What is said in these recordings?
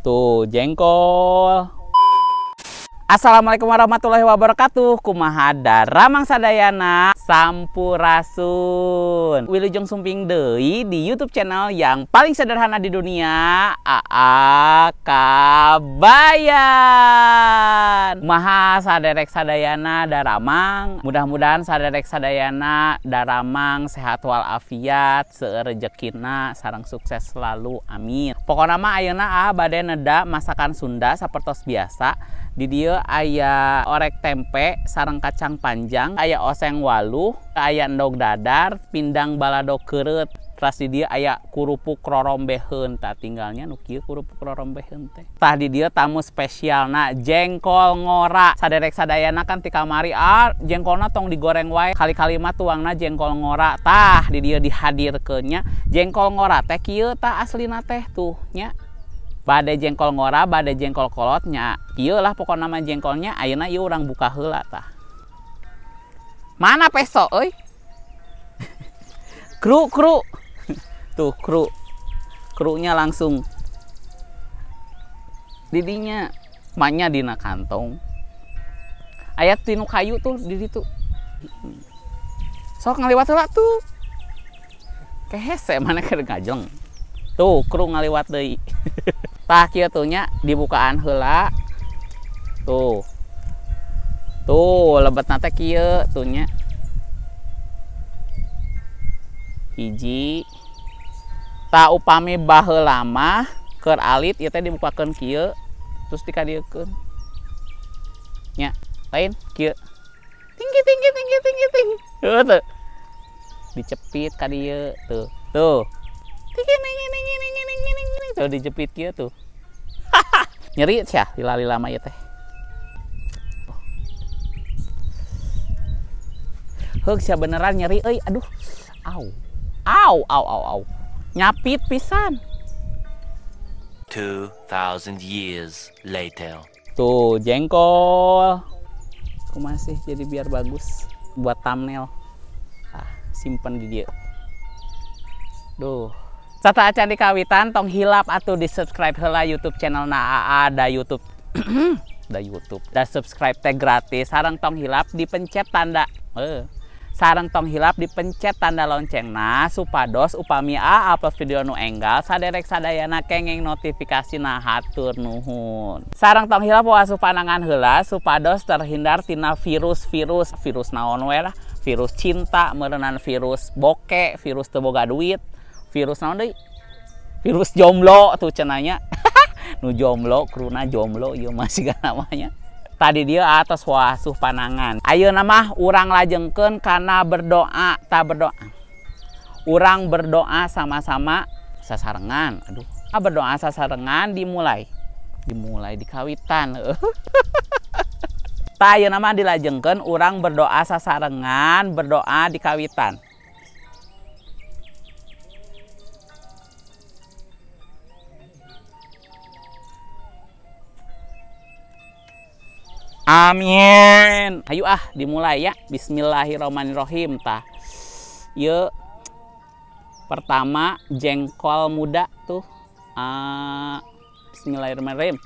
Tuh, jengkol. Assalamualaikum warahmatullahi wabarakatuh. Kumaha daramang sadayana sampurasun. Wilujeng sumping deui di YouTube channel yang paling sederhana di dunia, AA Kabayan. Maha saderek sadayana daramang. Mudah-mudahan saderek sadayana daramang sehat walafiat, seueur rezekina sareng sukses selalu. Amin. Pokokna mah ayeuna bade neda masakan Sunda sapertos biasa. Di dieu aya orek tempe sareng kacang panjang, aya oseng waluh, aya endog dadar, pindang balado keureut. Terus di dieu aya kurupuk rorombeheun, tah tinggalnya nu kieu kurupuk rorombeheun teh. Tah di dieu tamu spesialna jengkol ngora. Saderek sadayana kan ti kamari jengkolna tong digoreng wae. Kali-kali mah tuangna jengkol ngora. Tah di dieu dihadirkeunnya jengkol ngora teh kieu tah aslina teh tuh nya. Bade jengkol ngora, bade jengkol kolotnya. Ieu lah pokok nama jengkolnya. Ayeuna ieu urang buka heula tah. Mana peso euy? Kru. Tuh kru. Krunya langsung didinya maknya dina kantong. Aya tinu kayu tuh di ditu. Sok ngaliwat heula tuh. Kehese mana keur ngajeng. Tuh kru ngaliwat deui. Tah kieu tuh nya dibukaan heula. Tuh lebetna teh kieu tuh nya. Hiji. Tah upami baheula mah keur alit ieu teh dibukakeun kieu terus dikadiekeun. Nya, lain kieu. Tinggi. Tuh. Dicepit ka dieu tuh. Tuh. Tuh dijepit kieu tuh. Nyeri sia lila-lila mah ieu teh. Heug sia beneran nyeri euy. Aduh. Au. Nyapit pisan. 2000 years later. Tuh jengkol. Aku masih jadi biar bagus buat thumbnail. Simpen di dia. Duh. Sata acan di kawitan tong hilap atuh di subscribe heula YouTube channel na AA da YouTube. Da subscribe teh gratis. Sareng tong hilap dipencet tanda sareng tong hilap dipencet tanda loncengna supados upami AA upload video nu enggal saderek sadayana kenging notifikasi na hatur nuhun. Sareng tong hilap asup panangan heula supados terhindar tina virus naon we lah. Virus cinta, meureunana virus boke, virus teu boga duit. Virus naon deui? Virus jomblo tuh cenanya. Nu jomblo, kruna jomblo ieu masih gak namanya. Tadi dia atas wasuh panangan. Ayeuna mah urang lajengkeun kana berdoa, Urang berdoa sama-sama sasarengan. Aduh. Berdoa sasarengan dimulai di kawitan. Tah ayeuna mah dilajengkeun urang berdoa sasarengan, berdoa di kawitan. Amin. Hayu dimulai ya. Bismillahirrahmanirrahim tah. Ieu pertama jengkol muda tuh. Bismillahirrahmanirrahim.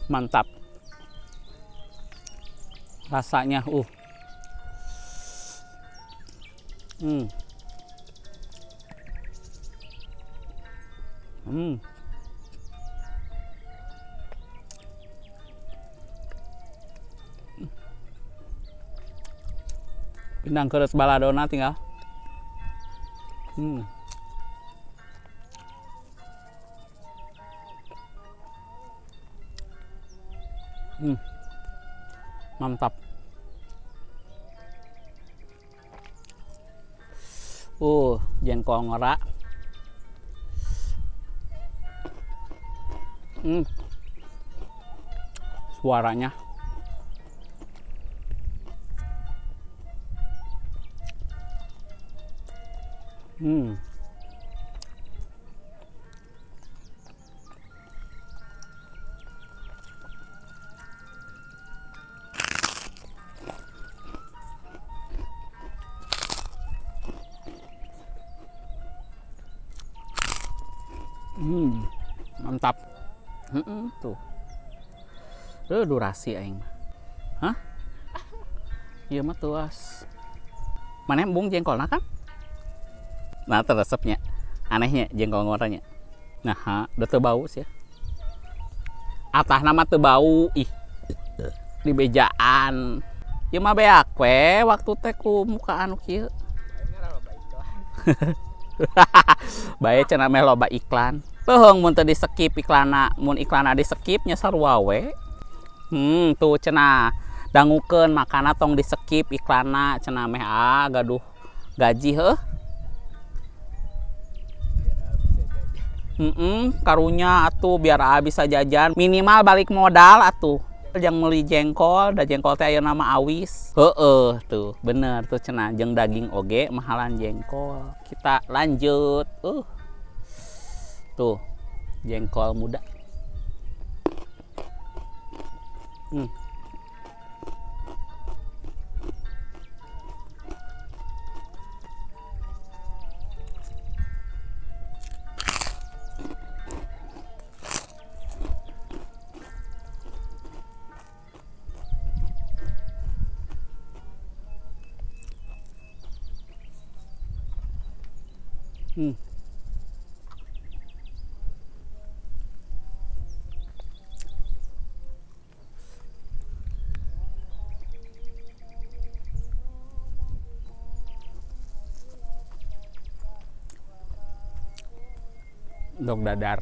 Mantap. Rasanya Pindang keureut baladona tinggal. Mantap. Jengkol ngora. Suaranya Mantap. Tuh. Durasi aing. Hah? Iya mah tuas. Mana embung jengkolna kan? Nah, teresepnya. Anehnya jengkol ngoranya. Nah, udah teu bau sih ya. Atah nama teu bau. Ih. Di bejaan. Ya mah beak we waktu teh ku muka anu kieu. Bae cenah meh loba iklan. Teuheung mun teu di-skip iklanna, mun iklanna di-skip nya sarua we. Tuh cenah dangukeun makana tong di-skip iklanna cenah meh gaduh gaji heuh. Karunya atuh biar bisa jajan minimal balik modal atuh. Yang meuli jengkol, da jengkol teh aya nama awis. Tuh bener tuh cenah jeung daging oge mahalan jengkol. Kita lanjut. Tuh jengkol muda. Dog dadar.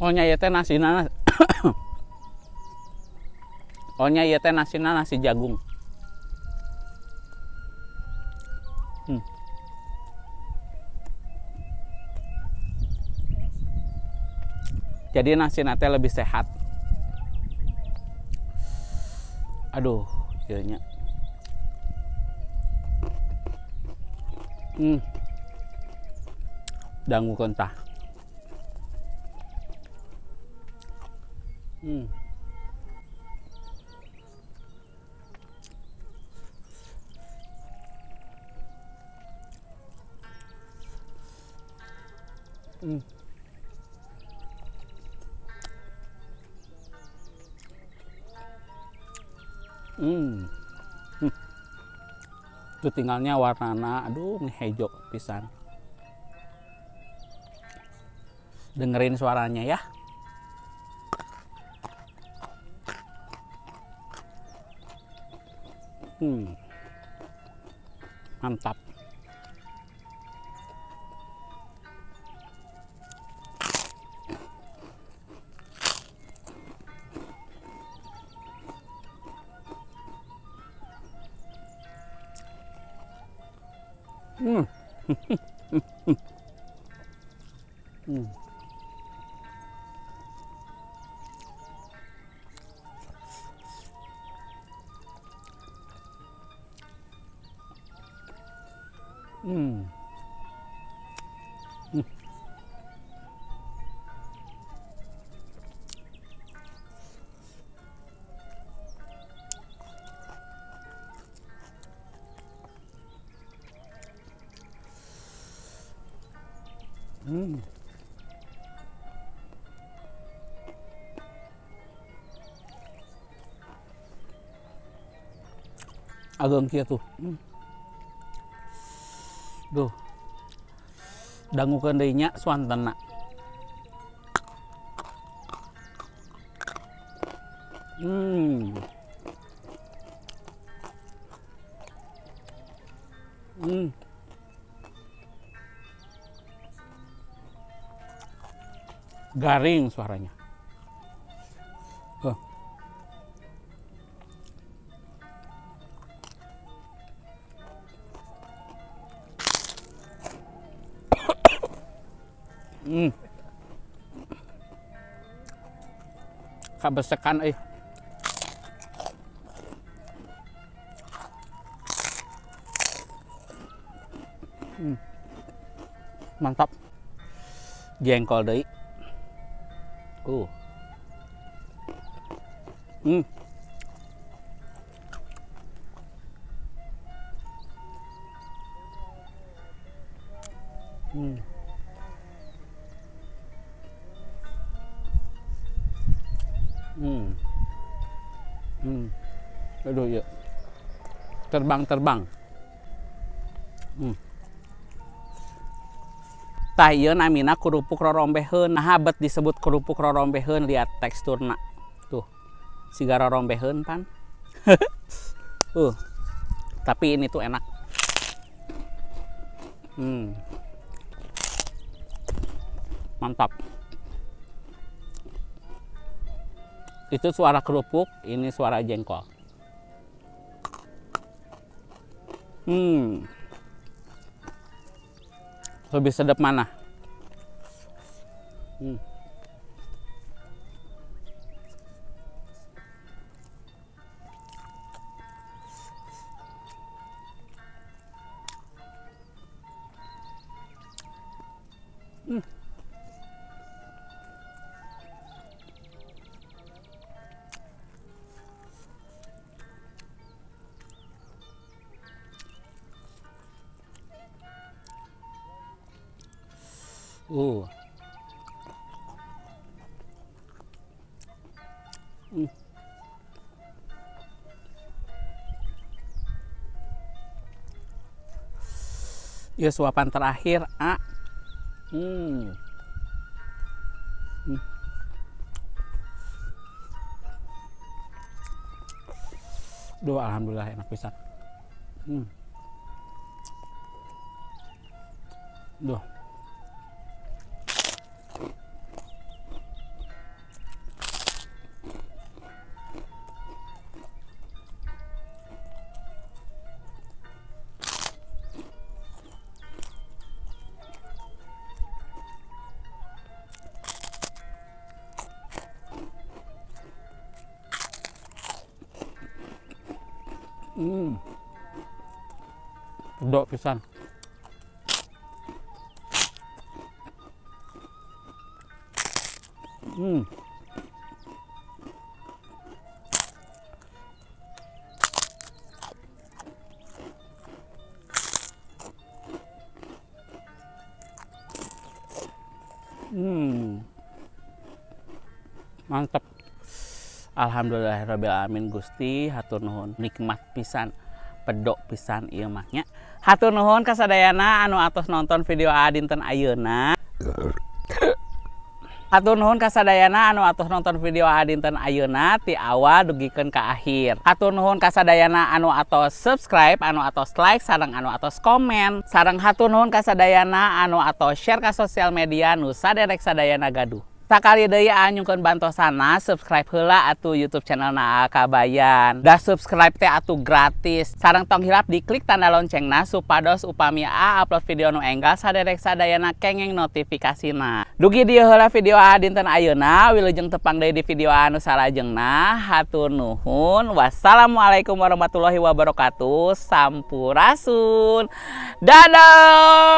Ohnya ieu teh nasina. Ohnya ieu teh nasina nasi jagung. Jadi nasina teh lebih sehat. Aduh, ieu nya. Dangukeun tah. Itu tinggalnya warnana, aduh ngehejo pisan. Dengerin suaranya ya. Mantap. Ageng kieu tuh. Duh. Dangukeun deui nya swantenna. Garing suaranya. Kabesekan euy. Mantap. Jengkol deui. Hmm. Hmm. Hmm. Aduh ya. Terbang. Hmm. Tah ieu namina kerupuk rorombeheun. Nah, bet disebut kerupuk rorombeheun, lihat teksturna. Tuh. Siga rorombeheun pan. Tapi ini tuh enak. Mantap. Itu suara kerupuk, ini suara jengkol. Lebih sedap mana? Ya suapan terakhir, Duh, alhamdulillah enak pisan. Duh. Pedok pisan. Mantap. Alhamdulillahirrabbilalamin Gusti, hatur nuhun, nikmat pisan, pedok pisan ieu mah nya. Hatur nuhun kasadayana anu atos nonton video dinten ayeuna. Hatur nuhun kasadayana anu atos nonton video dinten ayeuna ti awal dugikeun ka akhir. Hatur nuhun kasadayana anu atos subscribe, anu atos like, sareng anu atos komen. Sareng hatur nuhun kasadayana anu atos share ka sosial media nu saderek sadayana gaduh. Sakali deui anyungkeun bantosana, subscribe heula atuh YouTube channel na Kabayan. Da subscribe teh atuh gratis. Sareng tong hilap diklik tanda loncengna supados upami upload video nu enggal saderek sadayana kengeng notifikasina. Dugi dieu heula video dinten ayeuna, wilujeng tepang deui di video anu salajengna. Hatur nuhun. Wassalamualaikum warahmatullahi wabarakatuh. Sampurasun. Dadah.